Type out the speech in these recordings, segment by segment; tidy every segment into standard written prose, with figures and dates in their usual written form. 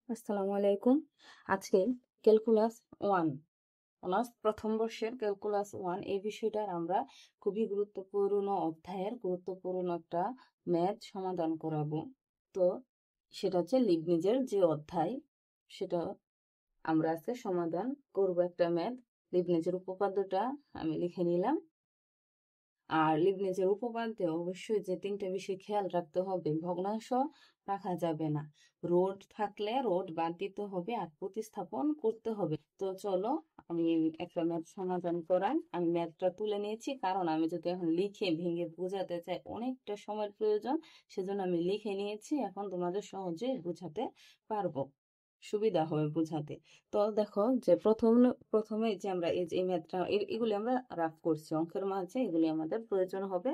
আসসালামু আলাইকুম। আজকে ক্যালকুলাস 1 অনার্স প্রথম বর্ষের ক্যালকুলাস 1 এই বিষয়টার আমরা খুবই গুরুত্বপূর্ণ অধ্যায়ের গুরুত্বপূর্ণ একটা ম্যাথ সমাধান করাবো। তো সেটা হচ্ছে লিবনিজের যে অধ্যায়, সেটা আমরা আজকে সমাধান করব। একটা ম্যাথ, লিবনিজের উপপাদ্যটা আমি লিখে নিলাম। আর লিবনিজের উপপাদ্যে অবশ্যই যে তিনটা বিষয় খেয়াল রাখতে হবে: ভগ্নাংশ রাখা যাবে না, রোড থাকলে রোড বাদ দিতে হবে, আর প্রতিস্থাপন করতে হবে। তো চলো আমি একটা ম্যাথ সমাধান করাই। আমি ম্যাথটা তুলে নিয়েছি, কারণ আমি যদি এখন লিখে ভেঙে বোঝাতে চাই অনেকটা সময়ের প্রয়োজন, সেজন্য আমি লিখে নিয়েছি। এখন তোমাদের সহজে বোঝাতে পারবো, সুবিধা হবে বোঝাতে। তো দেখো যে প্রথমে যে আমরা এই ম্যাথটা এগুলি আমরা রাফ করছি অঙ্কের মাঝে, এগুলি আমাদের প্রয়োজন হবে।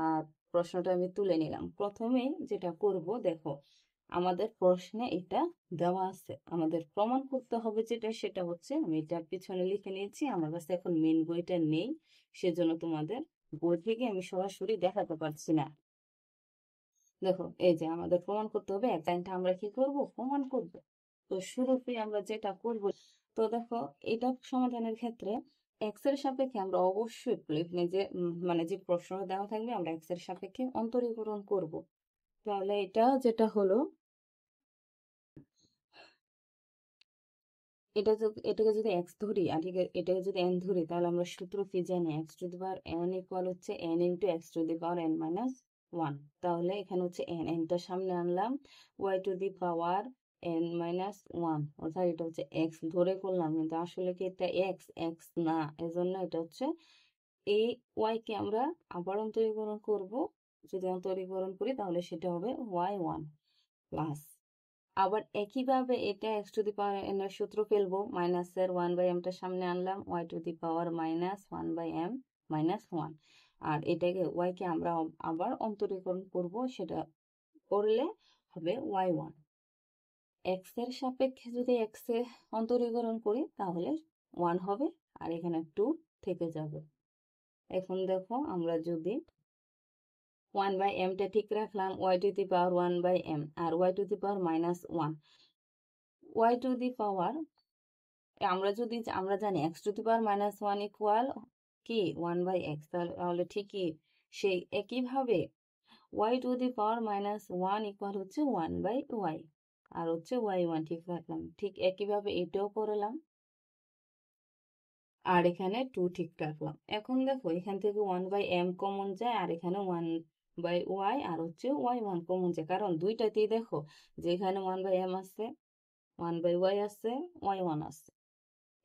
আর প্রশ্নটা আমি তুলে নিলাম। প্রথমে যেটা করব, দেখো আমাদের প্রশ্নে এটা দেওয়া আছে, আমাদের প্রমাণ করতে হবে যেটা, সেটা হচ্ছে আমি এটা পিছনে লিখে নিয়েছি। আমার কাছে এখন মেন বইটা নেই, সেজন্য তোমাদের বই থেকে আমি সরাসরি দেখাতে পারছি না। দেখো এই যে আমাদের প্রমাণ করতে হবে, এক লাইনটা আমরা কি করব, প্রমাণ করব। তো শুরুতে আমরা যেটা করব, তো দেখো এটা সমাধানের ক্ষেত্রে এক্স এর সাপেক্ষে আমরা অবশ্যই যে মানে যে প্রশ্নটা দেওয়া থাকবে আমরা এক্স এর সাপেক্ষে অন্তরীকরণ করব। তাহলে এটা যেটা হলো, এটাকে যদি এক্স ধরি আর এটাকে যদি এন ধরি, তাহলে আমরা সূত্র কি জানি? X to the power N equal হচ্ছে N into X to the power N minus one. তাহলে এখানে হচ্ছে এন, এনটা সামনে আনলাম, Y to the power N minus one, অর্থাৎ এটা হচ্ছে এক্স ধরে করলাম, কিন্তু আসলে কি এটা এক্স? এক্স না, এজন্য এটা হচ্ছে এই ওয়াই কে আমরা আবার অন্তরীকরণ করব। যদি অন্তরীকরণ করি তাহলে সেটা হবে ওয়াই ওয়ান প্লাস, আবার একইভাবে এটা X to the power N এর সূত্র ফেলবো, মাইনাসের ওয়ান বাই এমটা সামনে আনলাম, Y to the power minus one by M minus one. আর এটাকে ওয়াই কে আমরা আবার অন্তরীকরণ করব, সেটা করলে হবে ওয়াই ওয়ান। এক্স এর সাপেক্ষে যদি এক্স এ অন্তরীকরণ করি তাহলে ওয়ান হবে, আর এখানে টু থেকে যাবে। এখন দেখো আমরা যদি ওয়ান বাই এমটা ঠিক রাখলাম, Y to the power one by M আর Y to the power minus one, Y to the power আমরা জানি X to the power minus one equal কি ওয়ান বাই এক্স, তাহলে ঠিকই সেই একইভাবে Y to the power minus one equal হচ্ছে one by Y, আর হচ্ছে ওয়াই ওয়ান ঠিক রাখলাম। ঠিক একইভাবে এটাও করলাম, আর এখানে টু ঠিক রাখলাম। এখন দেখো এখান থেকে ওয়ান বাই এম কমন যায়, আর এখানে ওয়ান বাই ওয়াই আর হচ্ছে ওয়াই ওয়ান কমন যায়, কারণ দুইটাতেই দেখো যে এখানে ওয়ান বাই এম আছে, ওয়ান বাই ওয়াই আছে, ওয়াই ওয়ান আছে।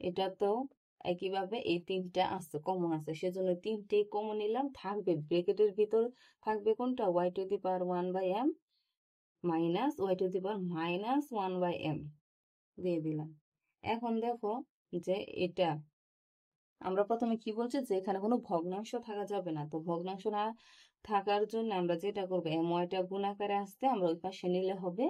এটা তো একইভাবে এই তিনটা আছে, কমন আছে, সেজন্য তিনটেই কমন নিলাম। থাকবে ব্র্যাকেটের ভিতর থাকবে কোনটা? Y to the power one by M minus Y to the power minus one by M দিয়ে দিলাম। এখন দেখো যে এটা আমরা প্রথমে কি বলছি যে এখানে কোনো ভগ্নাংশ থাকা যাবে না। তো ভগ্নাংশ না থাকার জন্য আমরা যেটা করবো, এম ওয়াইটা গুণ আকারে আসতে আমরা ওই পাশে নিলে হবে,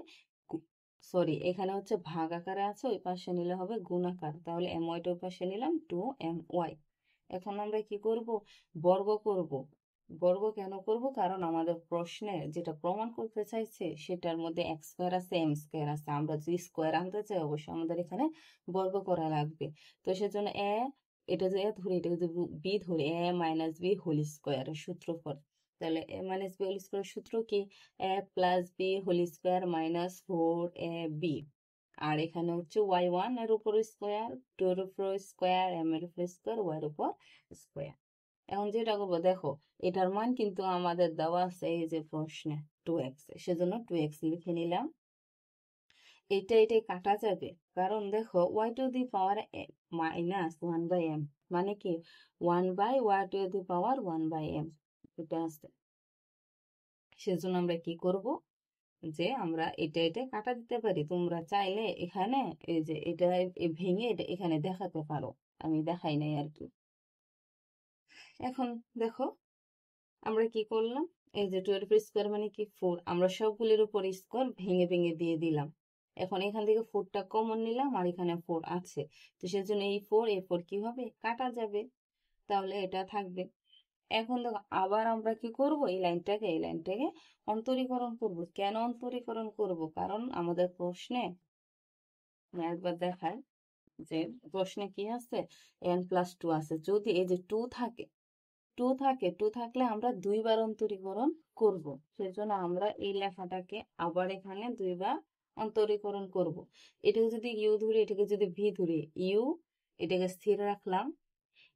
সরি এখানে হচ্ছে ভাগ আকারে আছে, ওই পাশে নিলে হবে গুণ আকার। তাহলে এম ওয়াইটা ওই পাশে নিলাম, টু এম ওয়াই। এখন আমরা কি করব, বর্গ করব। বর্গ কেন করব? কারণ আমাদের প্রশ্নে যেটা প্রমাণ করতে চাইছে সেটার মধ্যে এক্স স্কোয়ার আছে, এম স্কোয়ার আছে, আমরা যদি স্কোয়ার আনতে চাই অবশ্যই আমাদের এখানে বর্গ করা লাগবে। তো সেজন্য এটা যদি এ ধরি, এটা যদি বি ধরি, এ মাইনাস বি হোল স্কোয়ারের সূত্রফল। তাহলে এ মাইনাস বি হোল স্কোয়ারের সূত্র কি? A plus B whole square minus four A B. আর এখানে হচ্ছে ওয়াই ওয়ান এর উপর স্কোয়ার, টু এর উপর স্কোয়ার, এম এর উপর স্কোয়ার, ওয়াই এর উপর স্কোয়ার। এখন যেটা করবো, দেখো এটার মান কিন্তু আমাদের দেওয়া আছে এই যে প্রশ্নে টু এক্স, সেজন্য টু এক্স লিখে নিলাম। এটাই কাটা যাবে, কারণ দেখো Y to the power minus one by M মানে কি one by Y to the power one by M, এটা আছে। সেজন্য আমরা কি করব, যে আমরা এটা কাটা দিতে পারি। তোমরা চাইলে এখানে এই যে এটা ভেঙে এটা এখানে দেখাতে পারো, আমি দেখাই নাই আর কি। এখন দেখো আমরা কি করলাম, এই যে টুয়েলভ স্কোয়ার মানে কি ফোর, আমরা সবগুলির উপর স্কোয়ার ভেঙে ভেঙে দিয়ে দিলাম। এখন এখান থেকে ফোরটা কমন নিলাম, আর এখানে ফোর আছে, তো সেজন্য এই ফোর কি হবে, কাটা যাবে, তাহলে এটা থাকবে। এখন দেখো আবার আমরা কি করব, এই লাইনটাকে অন্তরীকরণ করব। কেন অন্তরীকরণ করব? কারণ আমাদের প্রশ্নে একবার দেখায় যে প্রশ্নে কি আছে, n+2 আছে। যদি এই যে 2 থাকে, 2 থাকলে আমরা দুইবার অন্তরীকরণ করব। সেজন্য আমরা এই লেখাটাকে আবার এখানে দুইবার অন্তরীকরণ করব। এটাকে যদি ইউ ধরি, এটাকে যদি ভি ধরি, ইউ এটাকে স্থির রাখলাম,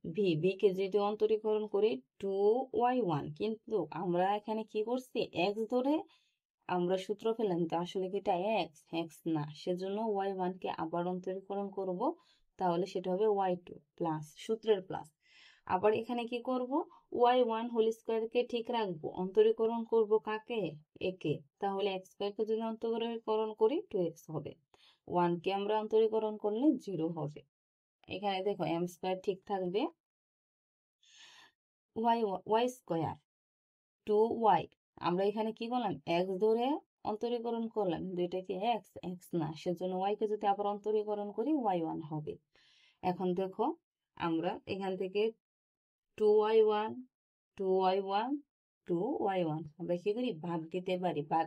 ভি কে যদি অন্তরীকরণ করি 2y1, কিন্তু আমরা এখানে কি করছি, এক্স ধরে আমরা সূত্র পেলাম, তো আসলে কি এটা এক্স না, সেজন্য y1 কে আবার অন্তরীকরণ করব, তাহলে সেটা হবে y2 প্লাস সূত্রের প্লাস। আবার এখানে কি করব, y1 হোল স্কয়ার কে ঠিক রাখবো, অন্তরীকরণ করব কাকে, একে, তাহলে x স্কয়ার কে যদি অন্তরীকরণ করি 2x হবে, 1 কে আমরা অন্তরীকরণ করলে 0 হবে। এখানে দেখো m স্কয়ার ঠিক থাকবে, y স্কয়ার 2y, আমরা এখানে কি করলাম, x ধরে অন্তরীকরণ করলাম, কিন্তু এটা কি এক্স না, সেজন্য y কে যদি আবার অন্তরীকরণ করি y1 হবে। এখন দেখো আমরা এখান থেকে 2y1 2y1 2y1 আমরা কি করি, ভাগ দিতে পারি, ভাগ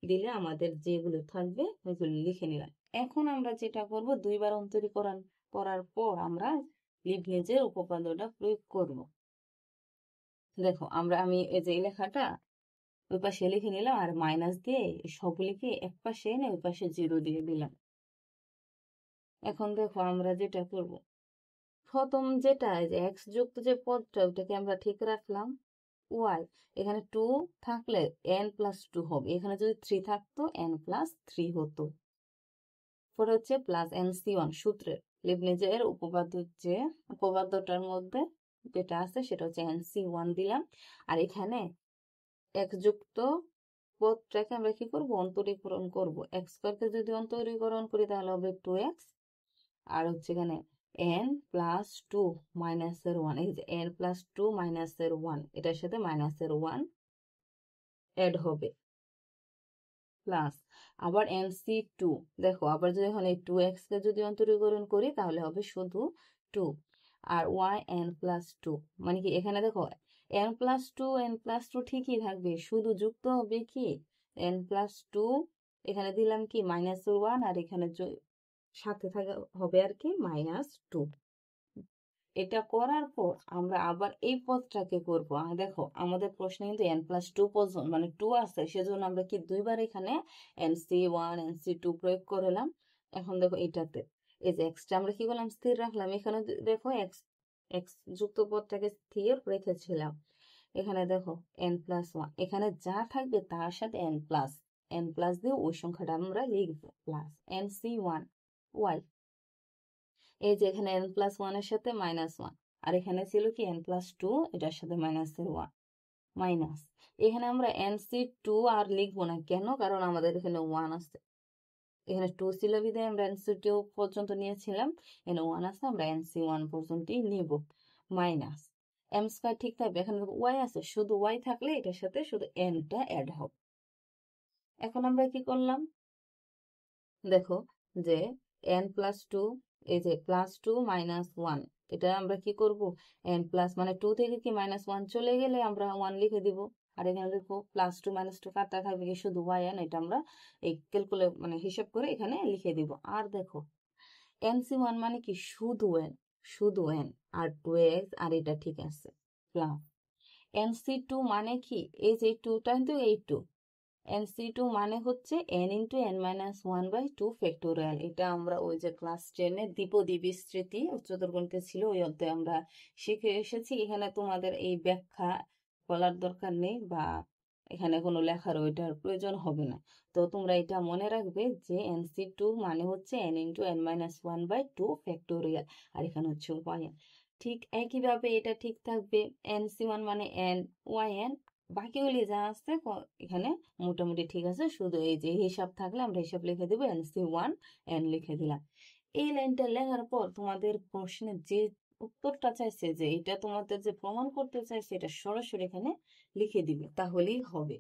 দিলে আমাদের যেগুলো থাকবে ওইগুলো লিখে নিলাম। এখন আমরা যেটা করব, দুইবার অন্তরীকরণ করার পর আমরা লিবনিজের উপপাদ্যটা প্রয়োগ করব। দেখো আমি এই যে লেখাটা ওই পাশে লিখে নিলাম, আর মাইনাস দিয়ে সবগুলিকে এক পাশে এনে ওই পাশে 0 দিয়ে দিলাম। এখন দেখো আমরা যেটা করব, প্রথম যেটা যে এক্স যুক্ত যে পদটা, ওটাকে আমরা ঠিক রাখলাম, ওয়াই এখানে 2 থাকলে n+2 হবে, এখানে যদি 3 থাকতো n+3 হতো। পরে হচ্ছে প্লাস NC1 সূত্রের লিবনিজের উপপাদ্য, যে উপপাদ্যটার মধ্যে যেটা আছে সেটা হচ্ছে NC1 দিলাম। আর এখানে x যুক্ত পদটাকে আমরা কি করব, অন্তরীকরণ করব। x স্কয়ারকে যদি অন্তরীকরণ করি তাহলে হবে 2x, আর হচ্ছে এখানে n+2 মাইনাসের 1, এই যে n+2 মাইনাসের 1, এটার সাথে মাইনাসের 1 অ্যাড হবে, প্লাস আবার NC2, দেখো আবার যদি এখন এই 2x কে যদি অন্তরীকরণ করি তাহলে হবে শুধু 2, আর y n+2, মানে কি এখানে দেখো n+2 ঠিকই থাকবে, শুধু যুক্ত হবে কি n+2, এখানে দিলাম কি -1, আর এখানে সাথে থাকা হবে আর কি -2। এটা করার পর আমরা আবার এই পদটাকে করব। দেখো আমাদের প্রশ্নে কিন্তু n+2 পর্যন্ত মানে 2 আছে, সেজন্য আমরা কি দুইবার এখানে NC1 NC2 প্রয়োগ করলাম। এখন দেখো এটাতে এই যে এক্সটা আমরা কি করলাম, স্থির রাখলাম, এখানে দেখো এক্স যুক্ত পদটাকে স্থির রেখেছিলাম। এখানে দেখো n+1, এখানে যা থাকবে তার সাথে n+ দিয়ে ওই সংখ্যাটা আমরা লিখবো, প্লাস NC1 y, এই যে এখানে n+1 এর সাথে -1, আর এখানে ছিল কি n+2, এটার সাথে -1 মাইনাস। এখানে আমরা NC2 আর লিখবো না, কেন, কারণ আমাদের এখানে 1 আছে, এখানে 2 ছিল বিধায় আমরা NC2 পর্যন্ত নিয়েছিলাম, এখানে 1 আছে, আমরা NC1 পর্যন্তই নিব, মাইনাস m স্কয়ার ঠিক থাকবে, এখানে y আছে, শুধু y থাকলে এটার সাথে শুধু nটা অ্যাড হবে। এখন আমরা কি করলাম, দেখো যে n+2, এই যে +2 -1, এটা আমরা কি করব, n প্লাস মানে 2 থেকে কি -1 চলে গেলে আমরা 1 লিখে দিব। আর এখানে দেখো +2 -2 কাটা থাকবে কি শুধু yn, এটা আমরা এই ক্যালকুলেট মানে হিসাব করে এখানে লিখে দিব। আর দেখো NC1 মানে কি শুধু n আর 2x, আর এটা ঠিক আছে, প্লাস NC2 মানে কি, এই যে 2টা কিন্তু এই 2, NC2 মানে হচ্ছে n×n-1/2 ফ্যাক্টোরিয়াল। এটা আমরা ওই যে ক্লাস 10-এ দ্বিপদী বিস্তৃতি উচ্চতর গণিতে ছিল, ওই অধ্যায়ে আমরা শিখে এসেছি। এখানে তোমাদের এই ব্যাখ্যা বলার দরকার নেই, বা এখানে কোনো লেখার ওইটার প্রয়োজন হবে না। তো তোমরা এটা মনে রাখবে যে NC2 মানে হচ্ছে n×n-1/2 ফ্যাক্টোরিয়াল, আর এখানে হচ্ছে yn। ঠিক একইভাবে এটা ঠিক থাকবে, NC1 মানে n, yn, বাকিগুলি যা আছে এখানে মোটামুটি ঠিক আছে, শুধু এই যে হিসাব থাকলে আমরা হিসাব লিখে দেবো, NC1 n লিখে দিলাম। এই লাইনটা লেখার পর তোমাদের প্রশ্নে যে উত্তরটা চাইছে, যে এটা তোমাদের যে প্রমাণ করতে চাইছে, এটা সরাসরি এখানে লিখে দিবে, তাহলেই হবে।